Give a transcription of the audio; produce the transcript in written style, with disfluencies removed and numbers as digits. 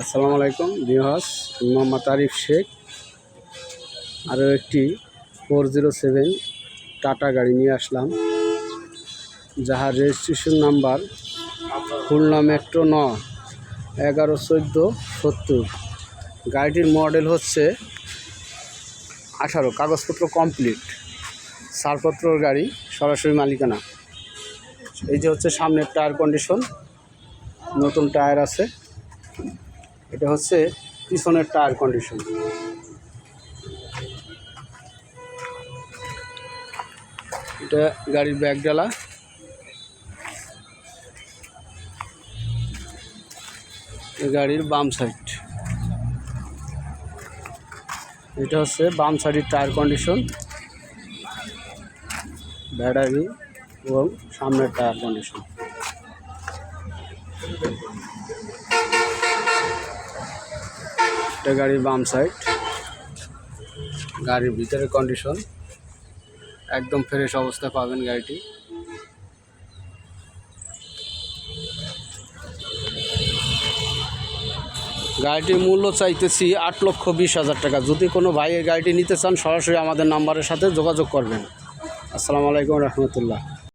আসসালামু আলাইকুম ভিউয়ার্স, মোহাম্মদ আরিফ শেখ আরও একটি 407 টাটা গাড়ি নিয়ে আসলাম, যাহার রেজিস্ট্রেশন নাম্বার খুলনা মেট্রো 111470। গাড়িটির মডেল হচ্ছে 18, কাগজপত্র কমপ্লিট, ছাড়পত্রর গাড়ি, সরাসরি মালিকানা। এই যে হচ্ছে সামনের টায়ার কন্ডিশন, নতুন টায়ার আছে। এটা হচ্ছে পিছনের টায়ার কন্ডিশন। এটা গাড়ির ব্যাক ডালা, গাড়ির বাম সাইড। এটা হচ্ছে বাম সাইডের টায়ার কন্ডিশন, ব্যাটারি এবং সামনের টায়ার কন্ডিশন। এটা গাড়ির বাম সাইড। গাড়ির ভিতরের কন্ডিশন একদম ফ্রেশ অবস্থায় পাবেন গাড়িটি। গাড়িটির মূল্য চাইতেছি 8,20,000 টাকা। যদি কোনো ভাই এই গাড়িটি নিতে চান, সরাসরি আমাদের নাম্বারের সাথে যোগাযোগ করবেন। আসসালামু আলাইকুম রহমতুল্লাহ।